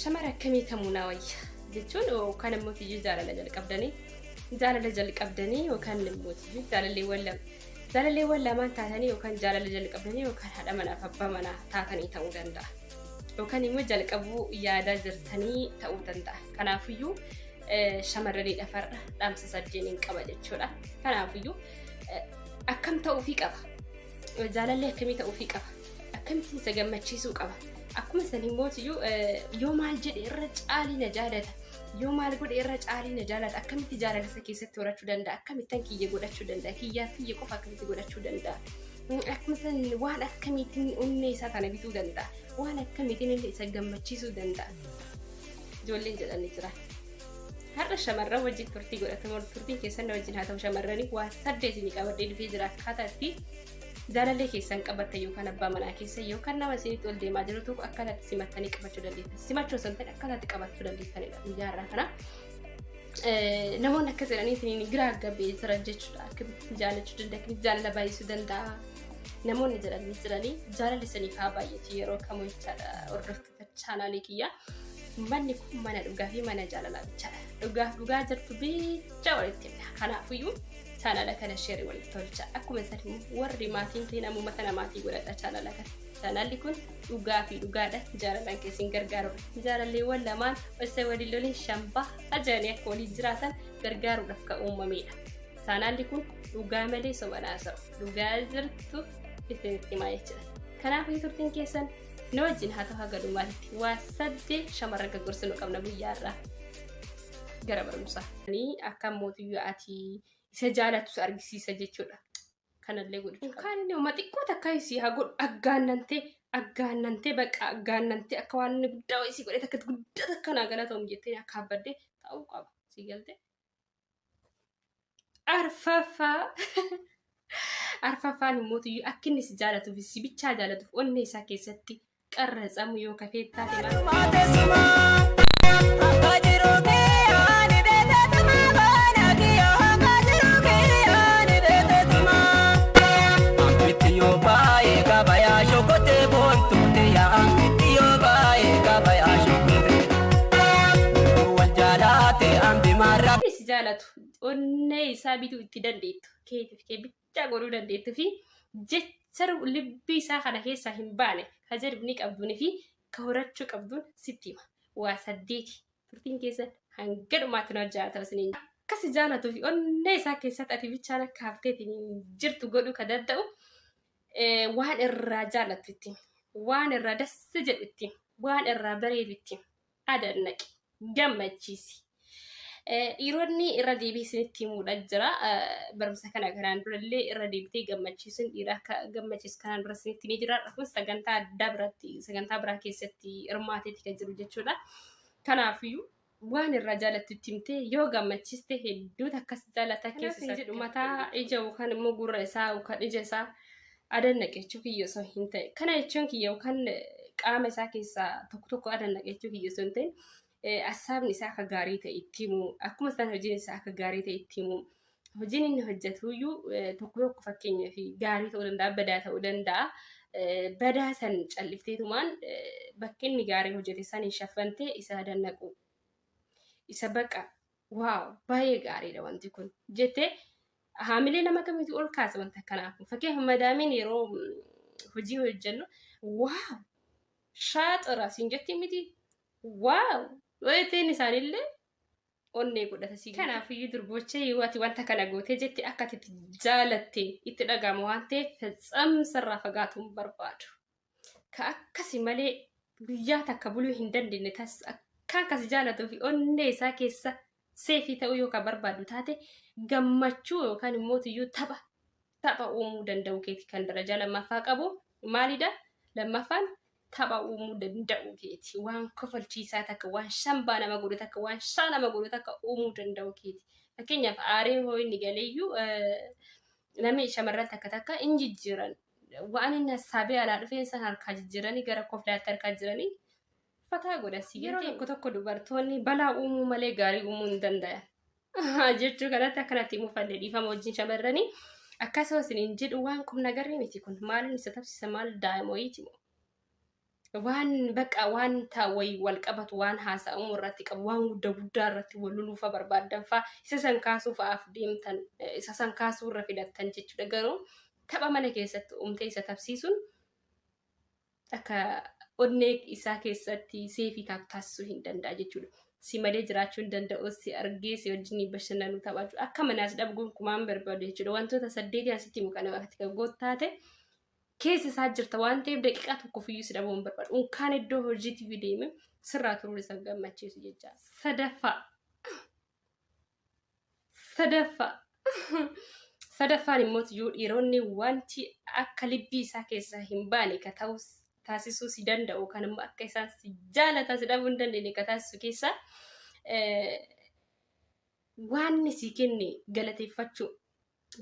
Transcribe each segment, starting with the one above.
Shamara akkamii tamuunaa wayya jechuun yookaan immoo tiyyuu jaalala jalqabdanii yookaan immoo tiyyuu jaalalleewwan lamaan taatanii yookaan jaalala jalqabdanii yookaan haadha manaaf abbaa manaa taatanii ta'uu danda'a. Yookaan immoo jalqabuu yaadaa jirtanii ta'uu danda'a. Kanaafiyyuu shamarranii dhafarra dhaamsa saddeeniin qaba jechuudha. Kanaafiyyuu akkam ta'uufii qaba. Jaalallee akkamii ta'uufii qaba. Akkamitti isa gammachiisuu qaba. Akkuma sanii mootiyyuu yoo maal jedhe irra caalii na jaalata. Yoo maal godhe irra caalii na jaalata. Akkamitti jaalalasa keessatti horachuu danda'a. Akkamittan kiyya godhachuu danda'a. Kiyyaaf kiyya qofa akkamitti godhachuu danda'a. Akkuma sanii waan akkamiitiin onnee isaa kana bituu danda'a. Waan akkamiitiin illee isa gammachiisuu danda'a. Ijoolleen jedhanii jira. Har'a shamarran wajjin turtii godhatamu turtiin keessan wajjin haa ta'u shamarranii waa saddeetii qabadhee dhufee jira akkaataa itti jaalallee keessan qabatta yookaan abbaa manaa keessa yookaan nama isinitti ol deemaa jiru tokko akkaataa simattanii qabachuu dandeettan. Simachuu osoo hin ta'in akkaataa qabachuu dandeettanidha guyyaa irraa kana. Namoonni akka jedhaniitiin giraa gabbee jiran jechuudha. Akkamitti jaalachuu danda'a, akkamitti jaalala baay'isuu danda'a. Namoonni jedhanii jaalalli saniif haa baay'atu yeroo kamuu jechaadha hordoftoota chaanaalii kiyyaa. Manni kun mana dhugaa fi mana jaalalaa bichaadha. Dhugaa jirtu bicha walitti himna. Kanaafiyyuu chaanala kana sheerii walitti tolcha. Akkuma sanii warri maatiin ta'in ammumata namaatii godhadha chaanala kana. Chaanalli kun dhugaa fi dhugaadha. Jaalalaan keessin gargaarudha. Jaalalleewwan lamaan osoo waliin loliin shambaa aja'anii akka waliin jiraatan gargaaruudhaaf kan uumamedha. Chaanalli kun dhugaa malee soba naasa'u. Dhugaa jirtu isinitti himaa jechuudha. Kanaafuu turtiin keessan nu wajjin haa ta'u haga dhumaatti waa saddeet shamarran kan gorsinu qabna guyyaa irraa gara barumsaa. Akka mootiyyuu ati isa jaalatu argisiisa jechuudha. Kanallee godhu. Kan inni uummata xiqqoo takka isii haa godhu aggaannantee baqa aggaannantee akka waan inni guddaa isii godhee akka guddaa takka naa galatamu jettee akka abbadde ta'uu qaba. Si galte. Arfaffaan mootiyyuu akka inni si jaalatuuf si bichaa jaalatuuf onnee isaa keessatti qarratsamu yoo kafeettaa si jaalatu onnee isaa bituu itti dandeettu keetiif kee bichaa godhuu dandeettu fi jecha libbii isaa kana keessaa hin baane ka jarbni qabduun fi ka horachuu qabduun sitti hima. Waa saddeeti turtiin keessan hanga dhumaatti na hojjaa isiniin akka si jaalatuu fi onnee isaa keessatti ati bichaan akka hafteetiin jirtu godhuu ka danda'u waan irraa jaalatu ittiin waan irraa dassa jedhu ittiin waan irraa bareedu ittiin adannaqi gammachiisi. Dhiironni irra deebii isinitti himuudha jira. Barumsa kana kanaan durallee irra deebitee gammachiisuun dhiira akka gammachiisu kanaan dura isinitti himee jira. Kun sagantaa addaa sagantaa biraa keessatti hirmaateeti kan jiru jechuudha. Kanaafiyyuu waan irraa jaalattu itti himtee yoo gammachiiste hedduutu akkas jaalataa keessa jedhu mataa ija yookaan immoo gurra isaa yookaan ija isaa adannaqe jechuu kiyya osoo hin ta'e. Kana jechuun kiyya yookaan qaama isaa keessaa tokko adannaqe jechuu kiyya osoo hin ta'in. Asaabni isaa akka gaarii ta'e itti himu akkuma isaan hojiin isaa akka gaarii ta'e itti himu hojiin inni hojjetuyyuu tokko fakkeenyaaf gaarii ta'uu danda'a badaa ta'uu danda'a badaa san callifteetumaan bakka inni gaarii hojjete san hin shaffantee isa adannaqu isa baqa waaw baay'ee gaariidha wanti kun jettee haamilee nama kamiitu ol kaasa wanta kanaaf fakkeenyaaf madaamiin yeroo hojii hojjennu waaw shaaxira siin jettee miti waaw Waitiin isaanillee onnee godhata si kanaafiyyuu durbochee yoo ati wanta kana gootee jettee akka ati jaalattee itti dhagahama waan ta'eef fixamsarraa fagaatuun barbaadu. Ka akkasi malee guyyaa takka buluu hin dandeenye tas akka akkasi jaalatuu fi onnee isaa keessa seefii ta'uu yookaan barbaadu taate gammachuu yookaan immoo tiyyuu tapha uumuu danda'u keeti kan darajaa lammaffaa qabu maalidha? Lammaffaan tapha uumuu danda'u keeti waan kofalchiisaa takka waan shambaa nama godhu takka waan shaa nama godhu takka uumuu danda'u keeti. Fakkeenyaaf aaree hoo inni galeeyyuu namni shamarran takka hin jijjiiran waan inni hasaabee alaa dhufeen san harkaa jijjiiranii gara koflaatti harkaa jiranii fataa godhasi. Yeroo tokko dubartoonni balaa uumuu malee gaarii uumuu hin danda'an. Jechuu kanatti akkanatti muufallee dhiifama wajjin shamarranii akkasumas hin jedhu waan qubna garee miti kun maalin isa tabsisa maal daa'imoyiiti moo waan baqa waan taawway wal qabatu waan haasa'amu irratti qabu waan guddaa irratti wal luluufa barbaadan fa isa san kaasuuf deemtan isa san kaasuu irra fidattan jechuudha. Garuu tapha mana keessatti umtee isa tapsiisuun akka onnee isaa keessatti seefii taasisuu hin danda'a jechuudha. Si malee jiraachuu hin danda'u, si argee si wajjin bashannanuu taphachuu akka manaas dhabguun kumaan barbaadu jechuudha. Wantoota 8 asitti muka namatti kan gootaate keessa isaa jirta waan ta'eef daqiiqaa tokko fiyyuu si dhabuun barbaadu. Unkaan iddoo hojiitiif deeme sirraa turuu isa gammachiisu jecha. Sadaffaan immoo dhiironni wanti akka libbii isaa keessaa hin baane ka ta'us taasisuu si danda'u kan immoo akka isaan si jaalatan si dhabuu hin dandeenye ka taasisu keessaa waan si kenne galateeffachuu.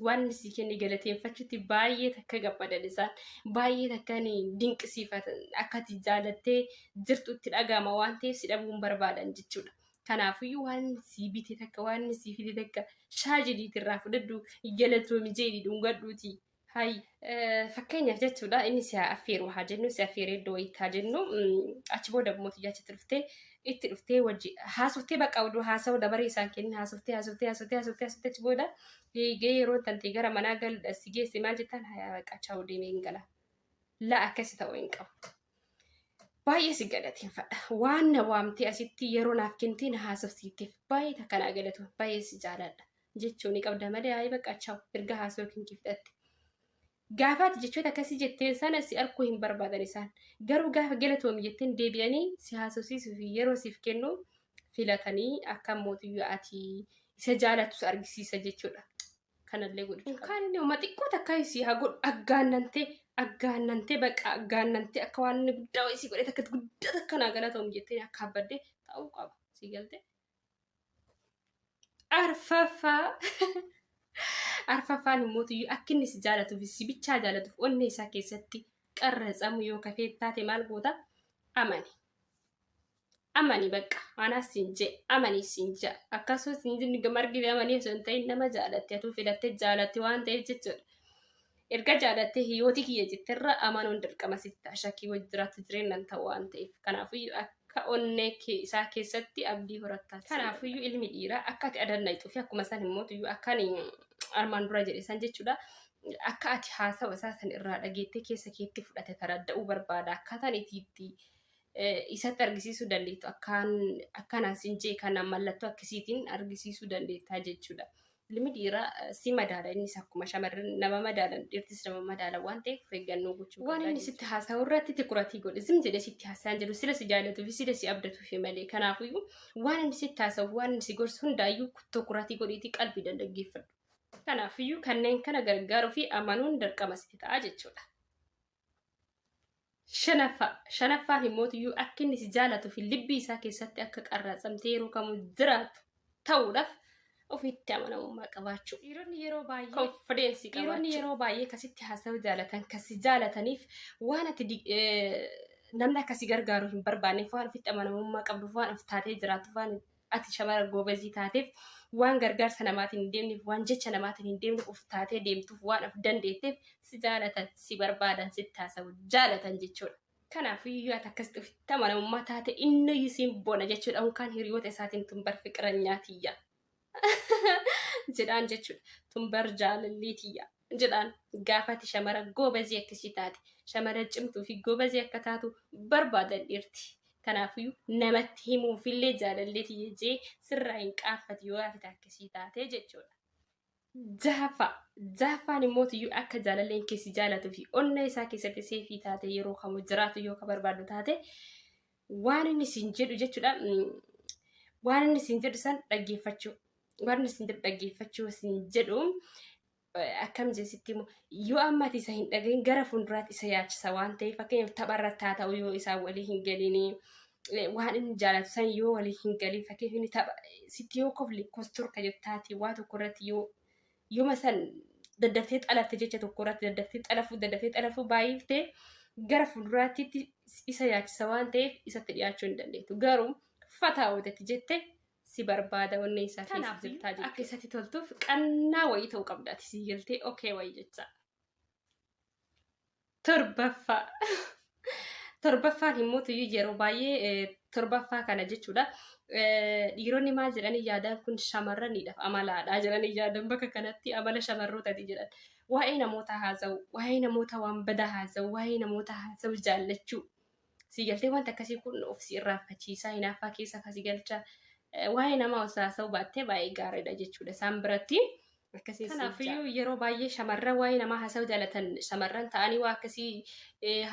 Waan si kenne galateeffachuutti baay'ee takka gammadan isaan baay'ee takka dinqisiifatan akka ati jaalattee jirtutti dhagama waan ta'eef si dhabuun barbaadan jechuudha. Kanaafiyyuu waan si bite takka waan si fide takka shaajidiitirraa fudhadhu galatoomi jedhi dhungadhuuti. Fakkeenyaaf jechuudha inni si affeeru haa jennu si affeeree iddoo wayiitti haa jennu achi booda mootii jaachitti itti dhuftee wajji haasoftee baqa oduu haasa'u dabaree isaan kennin haasoftee achi booda eegee yeroo tantee gara manaa galuudha si geesse maal jettaan hayaa baqachaa deemee hin gala. La akkasi ta'uu hin qabu. Baay'ee si galateeffadha. Waan na waamtee asitti yeroo naaf kentee na haasofsiifteef baay'ee takka naa galatu baay'ee si jaaladha jechuun ni qabda malee hayi baqachaa erga haasoo yookiin kiftatte. Gaafaati jechoota akkasii jetteen sana si arguu hin barbaadan isaan. Garuu gaafa galatoomi jetteen deebi'anii si haasofsiisuu fi yeroo siif kennu filatanii akka mootiyyuu ati isa jaalatus argisiisa jechuudha. Kanallee godhu. Kan inni uma xiqqoo takka si haa godhu aggaannantee baqa aggaannantee akka waan inni guddaa wayii godhe takka guddaa takka naa galatoomi jettee akka abbadde ta'uu qaba. Si galte? Arfaffaan immoo akka inni si jaalatuuf si bichaa jaalatuuf onnee isaa keessatti qarratsamu yoo kafee taate maal goota amani baqa anaas siin jee amanii siin jaa akkasumas inni gamargii amanii osoo hin ta'in nama jaalatte atuu filattee jaalatte waan ta'eef jechuudha. Erga jaalattee hiyyooti kiyya jetterra amanuun dirqama sitti shakkii wajji jiraattu jireenyaan ta'u waan ta'eef kanaafiyyuu akka onnee isaa keessatti abdii horattaa. Kanaafiyyuu ilmi dhiiraa akka ati adannayxuu fi akkuma isaan immoo akkaan armaan dura jedhe san jechuudha. Akka ati haasawa isaa san irraa dhageettee keessa keetti fudhate taradda'uu barbaada. Akkaataan itti isatti argisiisuu dandeettu akkanaan siin jee kanaan mallattoo akkasiitiin argisiisuu dandeettaa jechuudha. Ilmi dhiiraa si madaala innis akkuma shamarran nama madaalan dhiirtis nama madaala waan ta'eef of eeggannoo gochuu waan inni sitti haasa'u irratti tikuratii godhe sim jedhe sitti haasa'an jedhu sila si jaalatuu fi sila si abdatuuf malee kanaafiyyuu waan inni sitti haasa'u waan inni si gorsu hundaayyuu tikuratii godheetii qalbii dandaggeeffadhu. Kanaafiyyuu kanneen kana gargaaruu fi amanuun dirqama sitti ta'a jechuudha. Shanaffaan immoo akka inni si jaalatuu fi libbii isaa keessatti akka qarratsamtee yeroo kamuu jiraatu ta'uudhaaf ofitti amanamummaa qabaachuu. Dhiironni yeroo baay'ee konfideensi qabaachuu. Dhiironni yeroo baay'ee akkasitti haasa'uu jaalatan kasi jaalataniif waan ati namni akkasii gargaaruu hin barbaanneef waan ofitti amanamummaa qabduuf waan of taatee jiraatuuf waan ati shamara goobazii taateef waan gargaarsa namaatiin hin deemneef waan jecha namaatiin hin deemneef of taatee deemtuuf waan of dandeetteef si jaalatan si barbaadan sitti haasa'uu jaalatan jechuudha. Kanaafiyyuu ati akkasitti ofitti amanamummaa taate inni isiin bona jechuudha. Unkaan hiriyoota isaatiin tumbar fiqiranyyaatiyya. Jedhaan jechuudha. Tumbar jaalalleetiyya. Jedhaan gaafati shamara goobazii akkasii taate shamara cimtuu fi goobazii akka taatu barbaadan dhiirti. Kanaafiyyuu namatti himuufillee jaalalleetiyya jee sirraa hin qaaffatu yoo ati akkasii taate jechuudha. Jaaffaan immoo akka jaalalleen keessi jaalatuu fi onna isaa keessatti seefii taate yeroo kamuu jiraatu yoo ka barbaadu taate waan inni siin jedhu jechuudha. Waan inni siin jedhu san dhaggeeffachuu. Waan inni siin jedhu dhaggeeffachuu siin jedhu akkam jeesitti immoo yoo ammati isa hin dhagahin gara fuulduraatti isa yaachisa waan ta'eef fakkeenyaaf tapharratti haa ta'u yoo isaan walii hin galinii waan inni jaalatu san yoo walii hin galin fakkeenyaaf inni tapha sitti yoo kosturka jettaati waa tokko irratti yoo masan daddaftee xalatte jecha tokko irratti daddaftee xalafuu baay'iftee gara fuulduraatti isa yaachisa waan ta'eef isatti dhiyaachuu hin dandeettu. Garuu fataawwatetti jettee si barbaada onnee isaa keessa jirtaa jechuudha. Akka isatti toltuuf qannaa wayii ta'uu qabdaati si galtee okee wayii jecha. torbaffaan himmuutu yeroo baay'ee torbaffaa kana jechuudha. Dhiironni maal jedhanii yaadan kun shamarraniidhaaf amalaadha jedhanii yaadan bakka kanatti amala shamarrootati jedhan. Waa'ee namoota haasa'u, waa'ee namoota waan badaa haasa'u, waa'ee namoota haasa'u jaallachuu. Siigaltee wanta akkasii kun of si irraanfachiisaa hinaaffaa keessa kasi galcha. Waa'ee nama haasa'u baattee baay'ee gaariidha jechuudha isaan biratti. Kanaafiyyuu yeroo baay'ee shamarran waa'ee namaa haasa'u jaalatan shamarran ta'anii waa akkasii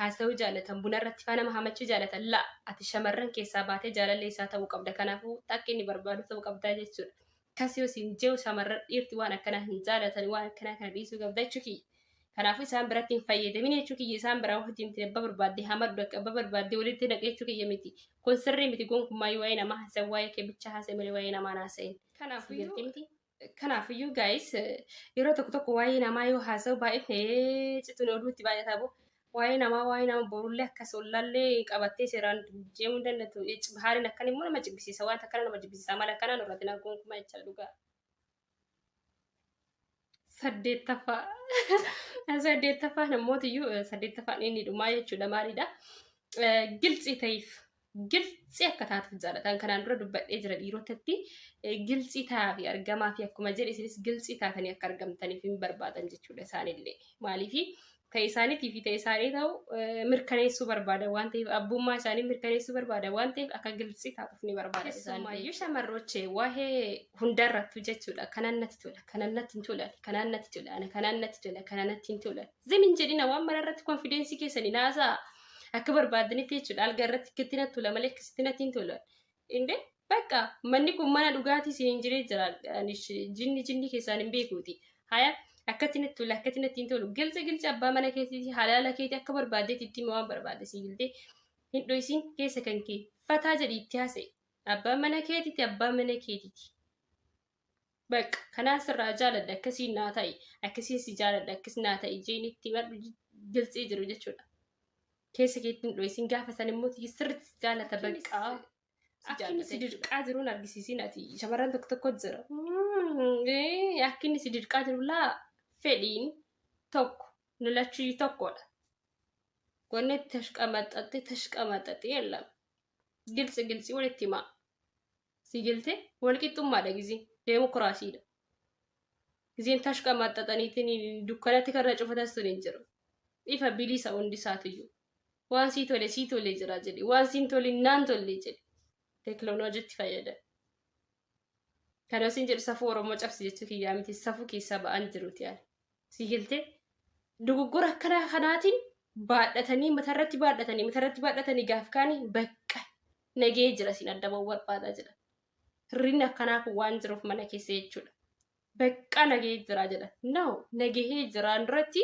haasa'u jaalatan buna irratti faa nama hamachuu jaalatan la ati shamarran keessaa baatee jaalallee isaa ta'uu qabda. Kanaafuu takka inni barbaadu ta'uu qabdaa jechuudha. Kas yoo siin jehu shamarran dhiirti waan akkanaa hin jaalatan waan akkanaa kana dhiisuu qabda jechuu kiyya. Kanaafuu isaan biratti hin fayyadamin jechuu kiyya. Isaan biraa waxiin abba barbaadde hamaddu akka abba barbaadde walitti naqee jechuu kiyya miti. Kun sirrii miti gonkummaayyuu waa'ee namaa haasa'u waa'ee kee bicha haasa'e malee waa'ee namaa haasa'in. Kanaafiyyuu guys yeroo tokko waa'ee namaa yoo haasa'u baay'ee cituun oduutti baay'ataa boo waa'ee nama borullee akkas ollallee qabattee seeraan deemuu danda'u. Haaliin akkan immoo nama jibbisiisa waan akkana nama jibbisiisa mala akkanaan irratti na gonkumaa jecha dhugaa. Saddeettaffaa namootiyyuu saddeettaffaan inni dhumaa jechuudha maalidha. Gilxii ta'eef. Gilxii akka taatuuf jaalatan kanaan dura dubbadhee jira dhiirotatti gilxii ta'aa fi argamaa fi akkuma jedhe isinis gilxii taatanii akka argamtaniif hin barbaadan jechuudha isaanillee maaliifi ta'e isaaniitii fi ta'e isaanii ta'u mirkaneessuu barbaada waan ta'eef abbummaa isaanii mirkaneessuu barbaada waan ta'eef akka gilxii taatuuf ni barbaada isaanii. Shamarrochee waa'ee hundarrattu jechuudha kanaan natti tola kanaan natti hin tolan kanaan natti tola kanaan natti tola kanaan natti hin tolan zimin jedhina waan mararratti konfideensii keessanii naasaa. Akka barbaadanitti jechuudha alga irratti akkatti natti tola malee akkasitti natti hin tolan. Inde bakka manni kun mana dhugaatii siin jiree jira jinni keessaan hin beekuuti. Haya akkatti natti tola akkatti natti hin tolu. Gilcha abbaa mana keetiiti halaala keeti akka barbaadeetti itti waan barbaade sii giltee hin dho'isin keessa kan kee fataa jedhi itti haasa'e. Abbaa mana keetiiti abbaa mana keetiiti. Bakka kanaan sirraa jaaladha akkasiin naa ta'i akkasiin si jaaladha akkas naa ta'i jeen itti gilxii jiru jechuudha. Keessa keettiin dho'isin gaafa san immoo sirriitti jaalata baqqaa. Akka inni si dirqaa jiruun argisiisin ati shamarran tokko jira. Akka inni si dirqaa jiru laa fedhiin tokko nulachuu tokkodha. Wanni tashqamaxaxee yeellam. Gilxi walitti himaa. Si gilte walqixxummaadha gizii deemokiraasiidha. Giziin tashqamaxaxaniitiin dukkanatti karra cufatas sun hin jiru. Ifa bilisa hundi isaatiyyuu. Waan sii tole jira jedhi waan siin tole naan tolle jedhi teekinooloojiitti fayyada. Kana isin jedhu safuu Oromoo cabsi jechuu kiyyaa miti safuu keessaa ba'an jiruuti yaala. Si gilte dogoggora akkana kanaatiin baadhatanii matarratti baadhatanii gaaf kaanii bakka nagee jira siin adda ba'uu barbaadaa jira. Hirrinni akkanaa kun waan jiruuf mana keessa jechuudha. Bakka nagee jira jedha. No nagee jiraan duratti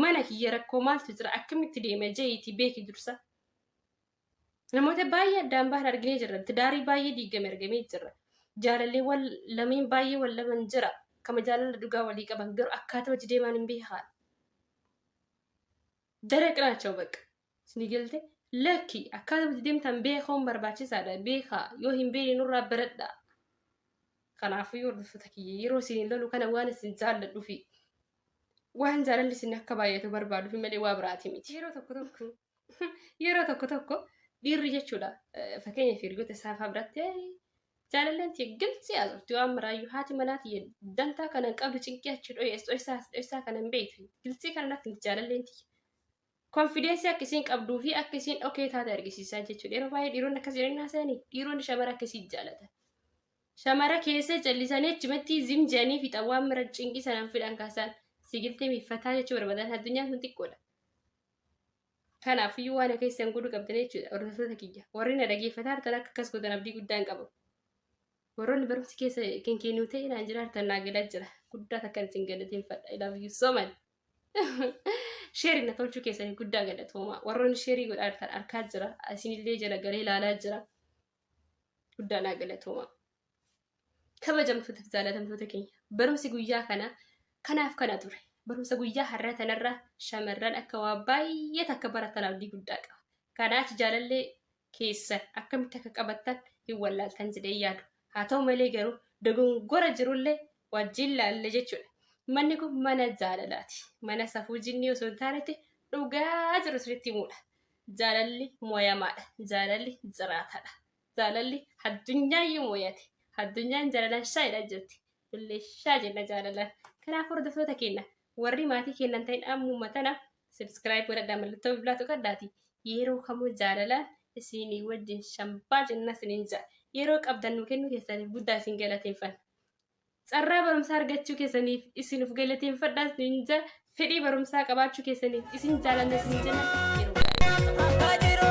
mana kiyya rakkoo maaltu jira akkamitti deema jeetii beeki dursa. Namoota baay'ee addaan bahan arginee jirra. Tidaarii baay'ee diigame argamee jirra. Jaalallee lameen baay'ee wal laman jira. Kama jaalala dhugaa walii qaban garuu akkaataa hojii deemaan hin beekan. Daraqnaachoo bakka. Isin galte lakki akkaataa hojii deemtan beekuun barbaachisaadha. Beekaa yoo hin beekne nurraa baradhaa. Kanaafuu yoo dhufata kiyya yeroo isin lolu kana waan isin jaalladhuufi. Waan jaalalli isin akka baay'atu barbaadu fi malee waa biraati miti. Yeroo tokko dhiirri jechuudha. Fakkeenyaaf hiriyoota isaa biratti jaalalleen ta'e gilxii haasofti waan maraayyuu haati manaati dantaa kana qabdu cinqii achi dho'isaa kana hin beektu. Gilxii kana akka jaalalleen ta'e. Konfideensi akka isiin qabduu fi akka isiin dhokee taate argisiisaa jechuudha. Yeroo baay'ee dhiironni akkas jedhanii haasa'anii dhiironni shamara akkasii jaalatan. Shamara keessa callisanii achumatti zim jedhanii fixa waan mara cinqii sanaan fidhan kaasaan. Sigiltee miiffataa jechuu barbaadan addunyaan kun xiqqoodha. Kanaafiyyuu waan akka isaan godhu qabdan jechuudha hordoftoota kiyya. Warri na dhaggeeffataa hartan akka akkas godhan abdii guddaan qabu. Warroonni barumsi keessa kennuu ta'e naan jira hartan naa galaa jira. Guddaa takkan isin galateeffadha. I love you so much. Sheerii na tolchuu keessanii guddaa galatooma. Warroonni sheerii godhaa hartan arkaa jira. Isinillee jala galee ilaalaa jira. Guddaa naa galatooma. Kabajamtoota fi jaalatamtoota keenya. Barumsi guyyaa kana. Kanaaf kana ture. Barumsa guyyaa har'aa tanarraa shamarran akka waa baay'ee takka baratan abdii guddaa qaba. Kanaaf jaalallee keessan akkamitti akka qabattan hin wallaaltan jedhee yaadu. Haa ta'u malee garuu dogongora jirullee wajjin laalle jechuudha. Manni kun mana jaalalaati. Mana safuu jinnii osoo hin taanetti dhugaa jiru sirriitti himuudha. jaalalli mooyamaadha. Jaalalli jiraataadha. Jaalalli addunyaa mooyate. Addunyaan jaalalaan shaayidha jirti. Illee shaa jenna jaalalaan. Kanaaf hordoftoota keenya warri maatii kennan ta'in ammuma tana subscribe godhadhaa mallattoo bilbilaatu kadhaati. Yeroo kamuu jaalalaan isinii wajjin shambaa jenna isiniin ja'a. Yeroo qabdan nu kennu keessaniif guddaa isin galateeffanna. Carraa barumsaa argachuu keessaniif isinuuf galateeffadhaa isiniin ja'a. Fedhii barumsaa qabaachuu keessaniif isin jaalanna isiniin jenna yeroo